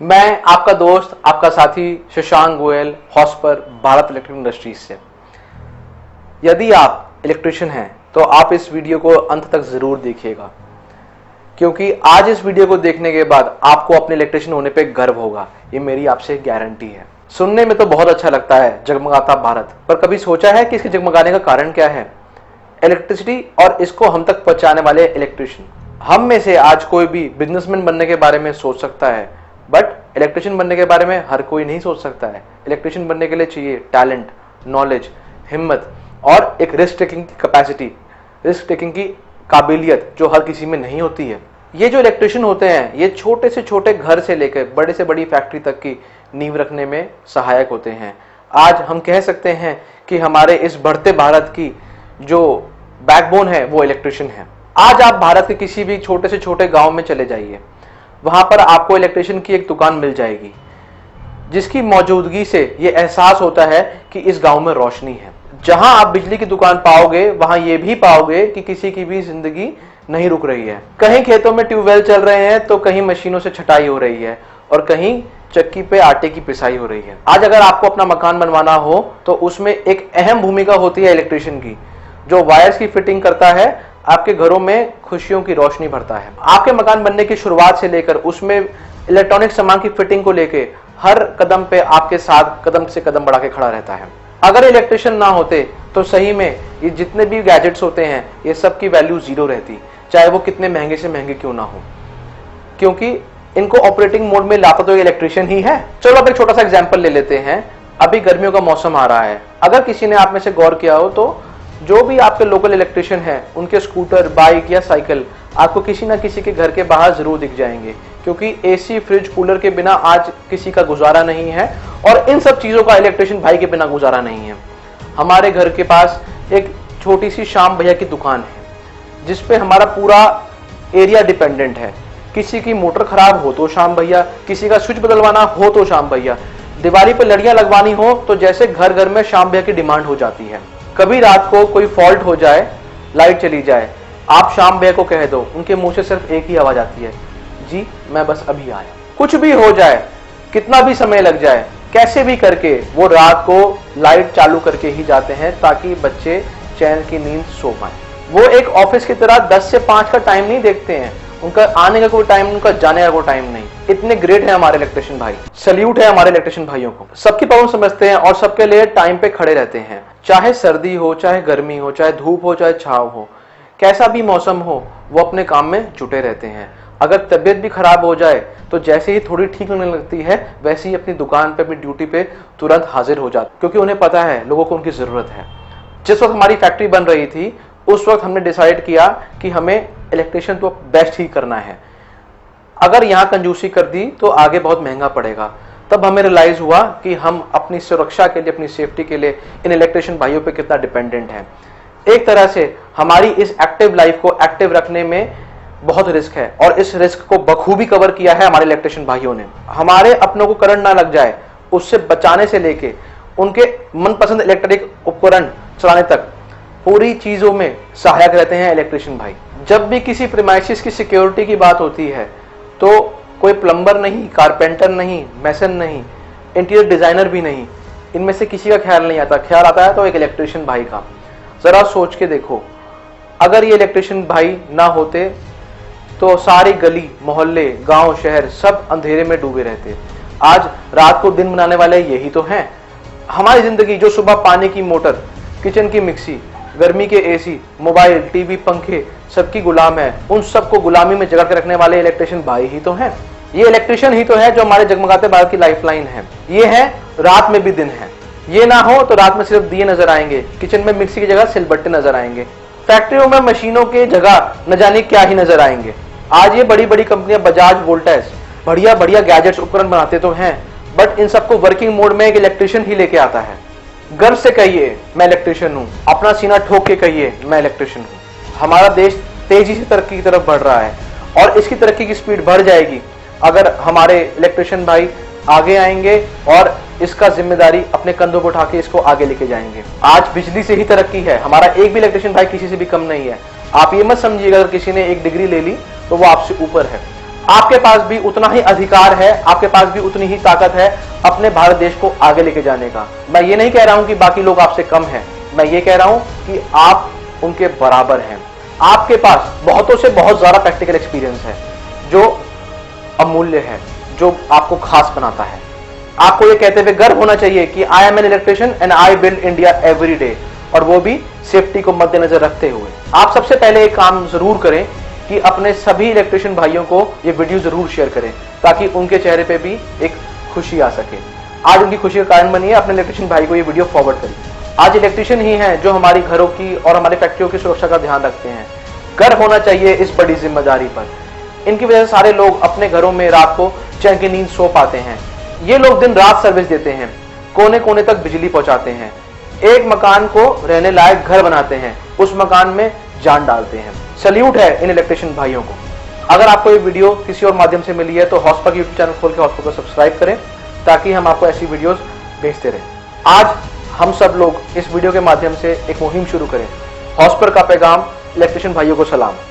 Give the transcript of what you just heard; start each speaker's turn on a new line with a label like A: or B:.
A: मैं आपका दोस्त, आपका साथी Shashank Goyal, Hotspur, Bharat electric industries से। यदि आप इलेक्ट्रिशियन हैं तो आप इस वीडियो को अंत तक जरूर देखिएगा, क्योंकि आज इस वीडियो को देखने के बाद आपको अपने इलेक्ट्रिशियन होने पे गर्व होगा। ये मेरी आपसे गारंटी है। सुनने में तो बहुत अच्छा लगता है जगमगाता भारत, पर कभी सोचा है कि इसके जगमगाने का कारण क्या है? इलेक्ट्रिसिटी और इसको हम तक पहुंचाने वाले इलेक्ट्रिशियन। हम में से आज कोई भी बिजनेसमैन बनने के बारे में सोच सकता है, बट इलेक्ट्रिशियन बनने के बारे में हर कोई नहीं सोच सकता है। इलेक्ट्रिशियन बनने के लिए चाहिए टैलेंट, नॉलेज, हिम्मत और एक रिस्क टेकिंग की कैपेसिटी, रिस्क टेकिंग की काबिलियत जो हर किसी में नहीं होती है। ये जो इलेक्ट्रिशियन होते हैं ये छोटे से छोटे घर से लेकर बड़े से बड़ी फैक्ट्री तक की नींव रखने में सहायक होते हैं। आज हम कह सकते हैं कि हमारे इस बढ़ते भारत की जो बैकबोन है वो इलेक्ट्रिशियन है। आज आप भारत के किसी भी छोटे से छोटे गांव में चले जाइए, वहां पर आपको इलेक्ट्रिशियन की एक दुकान मिल जाएगी, जिसकी मौजूदगी से ये एहसास होता है कि इस गांव में रोशनी है। जहां आप बिजली की दुकान पाओगे वहां ये भी पाओगे कि किसी की भी जिंदगी नहीं रुक रही है। कहीं खेतों में ट्यूबवेल चल रहे हैं तो कहीं मशीनों से छटाई हो रही है और कहीं चक्की पे आटे की पिसाई हो रही है। आज अगर आपको अपना मकान बनवाना हो तो उसमें एक अहम भूमिका होती है इलेक्ट्रिशियन की, जो वायर्स की फिटिंग करता है, आपके घरों में खुशियों की रोशनी भरता है। आपके मकान बनने की शुरुआत से लेकर उसमें इलेक्ट्रॉनिक सामान की फिटिंग को लेकर हर कदम पे आपके साथ कदम से कदम बढ़ा के खड़ा रहता है। अगर इलेक्ट्रिशियन ना होते तो सही में ये जितने भी गैजेट्स होते हैं ये सब की वैल्यू जीरो रहती, चाहे वो कितने महंगे से महंगे क्यों ना हो, क्योंकि इनको ऑपरेटिंग मोड में लाता तो इलेक्ट्रिशियन ही है। चलो अब एक छोटा सा एग्जांपल ले लेते हैं। अभी गर्मियों का मौसम आ रहा है। अगर किसी ने आप में से गौर किया हो तो जो भी आपके लोकल इलेक्ट्रिशियन है उनके स्कूटर, बाइक या साइकिल आपको किसी ना किसी के घर के बाहर जरूर दिख जाएंगे, क्योंकि एसी, फ्रिज, कूलर के बिना आज किसी का गुजारा नहीं है और इन सब चीजों का इलेक्ट्रिशियन भाई के बिना गुजारा नहीं है। हमारे घर के पास एक छोटी सी श्याम भैया की दुकान है जिसपे हमारा पूरा एरिया डिपेंडेंट है। किसी की मोटर खराब हो तो श्याम भैया, किसी का स्विच बदलवाना हो तो श्याम भैया, दीवारी पे लड़ियां लगवानी हो तो जैसे घर घर में श्याम भैया की डिमांड हो जाती है। कभी रात को कोई फॉल्ट हो जाए, लाइट चली जाए, आप श्याम भैया को कह दो, उनके मुंह से सिर्फ एक ही आवाज आती है, जी मैं बस अभी आया। कुछ भी हो जाए, कितना भी समय लग जाए, कैसे भी करके वो रात को लाइट चालू करके ही जाते हैं ताकि बच्चे चैन की नींद सो पाए। वो एक ऑफिस की तरह 10 से 5 का टाइम नहीं देखते हैं, उनका आने का कोई टाइम, उनका जाने का कोई टाइम नहीं। इतने ग्रेट है हमारे इलेक्ट्रिशियन भाई। सैल्यूट है हमारे इलेक्ट्रिशियन भाइयों को। सबकी प्रॉब्लम समझते हैं और सबके लिए टाइम पे खड़े रहते हैं। चाहे सर्दी हो, चाहे गर्मी हो, चाहे धूप हो, चाहे छाव हो, कैसा भी मौसम हो, वो अपने काम में जुटे रहते हैं। अगर तबियत भी खराब हो जाए तो जैसे ही थोड़ी ठीक लगने लगती है वैसे ही अपनी दुकान पे, अपनी ड्यूटी पे तुरंत हाजिर हो जाते, क्योंकि उन्हें पता है लोगों को उनकी जरूरत है। जिस वक्त हमारी फैक्ट्री बन रही थी उस वक्त हमने डिसाइड किया कि हमें इलेक्ट्रिशियन तो बेस्ट ही करना है। अगर यहाँ कंजूसी कर दी तो आगे बहुत महंगा पड़ेगा। तब हमें रियलाइज हुआ कि हम अपनी सुरक्षा के लिए, अपनी सेफ्टी के लिए इन इलेक्ट्रिशियन भाइयों पे कितना डिपेंडेंट है। एक तरह से हमारी इस एक्टिव लाइफ को एक्टिव रखने में बहुत रिस्क है और इस रिस्क को बखूबी कवर किया है हमारे इलेक्ट्रिशियन भाइयों ने। हमारे अपनों को करंट ना लग जाए उससे बचाने से लेके उनके मनपसंद इलेक्ट्रिक उपकरण चलाने तक पूरी चीजों में सहायक रहते हैं इलेक्ट्रिशियन भाई। जब भी किसी प्रीमाइसिस की सिक्योरिटी की बात होती है तो कोई प्लम्बर नहीं, कारपेंटर नहीं, मैसन नहीं, इंटीरियर डिजाइनर भी नहीं, इनमें से किसी का ख्याल नहीं आता। ख्याल आता है तो एक इलेक्ट्रिशियन भाई का। जरा सोच के देखो, अगर ये इलेक्ट्रिशियन भाई ना होते तो सारी गली, मोहल्ले, गांव, शहर सब अंधेरे में डूबे रहते। आज रात को दिन बनाने वाले यही तो हैं। हमारी जिंदगी जो सुबह पानी की मोटर, किचन की मिक्सी, गर्मी के एसी, मोबाइल, टीवी, पंखे सबकी गुलाम है, उन सबको गुलामी में जगा के रखने वाले इलेक्ट्रिशियन भाई ही तो हैं। ये इलेक्ट्रिशियन ही तो है जो हमारे जगमगाते भारत की लाइफलाइन है। ये है रात में भी दिन है। ये ना हो तो रात में सिर्फ दिए नजर आएंगे, किचन में मिक्सी की जगह सिलबट्टे नजर आएंगे, फैक्ट्रियों में मशीनों की जगह न जाने क्या ही नजर आएंगे। आज ये बड़ी बड़ी कंपनियां बजाज, वोल्टेज बढ़िया बढ़िया गैजेट्स, उपकरण बनाते तो हैं, बट इन सबको वर्किंग मोड में एक इलेक्ट्रिशियन ही लेके आता है। गर्व से कहिए मैं इलेक्ट्रिशियन हूं, अपना सीना ठोक के कहिए मैं इलेक्ट्रिशियन हूं। हमारा देश तेजी से तरक्की की तरफ बढ़ रहा है और इसकी तरक्की की स्पीड बढ़ जाएगी अगर हमारे इलेक्ट्रिशियन भाई आगे आएंगे और इसका जिम्मेदारी अपने कंधों पर उठा के इसको आगे लेके जाएंगे। आज बिजली से ही तरक्की है, हमारा एक भी इलेक्ट्रिशियन भाई किसी से भी कम नहीं है। आप ये मत समझिएगा अगर किसी ने एक डिग्री ले ली तो वो आपसे ऊपर है। आपके पास भी उतना ही अधिकार है, आपके पास भी उतनी ही ताकत है अपने भारत देश को आगे लेके जाने का। मैं ये नहीं कह रहा हूं कि बाकी लोग आपसे कम हैं, मैं ये कह रहा हूं कि आप उनके बराबर हैं। आपके पास बहुतों से बहुत ज्यादा प्रैक्टिकल एक्सपीरियंस है जो अमूल्य है, जो आपको खास बनाता है। आपको ये कहते हुए गर्व होना चाहिए कि I am an electrician and I build India every day, और वो भी सेफ्टी को मद्देनजर रखते हुए। आप सबसे पहले एक काम जरूर करें कि अपने सभी इलेक्ट्रिशियन भाइयों को ये वीडियो जरूर शेयर करें, ताकि उनके चेहरे पे भी एक खुशी आ सके। आज उनकी खुशी का कारण बनिए, अपने इलेक्ट्रिशियन भाई को ये वीडियो फॉरवर्ड करिए। आज इलेक्ट्रिशियन ही हैं जो हमारी घरों की और हमारी फैक्ट्रियों की सुरक्षा का ध्यान रखते हैं। गर्व होना चाहिए इस बड़ी जिम्मेदारी पर। इनकी वजह से सारे लोग अपने घरों में रात को चैन की नींद सो पाते हैं। ये लोग दिन रात सर्विस देते हैं, कोने कोने तक बिजली पहुंचाते हैं, एक मकान को रहने लायक घर बनाते हैं, उस मकान में जान डालते हैं। सैल्यूट है इन इलेक्ट्रिशियन भाइयों को। अगर आपको ये वीडियो किसी और माध्यम से मिली है तो हॉस्पर यूट्यूब चैनल खोल के हॉस्पर को सब्सक्राइब करें, ताकि हम आपको ऐसी वीडियोस भेजते रहें। आज हम सब लोग इस वीडियो के माध्यम से एक मुहिम शुरू करें। हॉस्पर का पैगाम, इलेक्ट्रिशियन भाइयों को सलाम।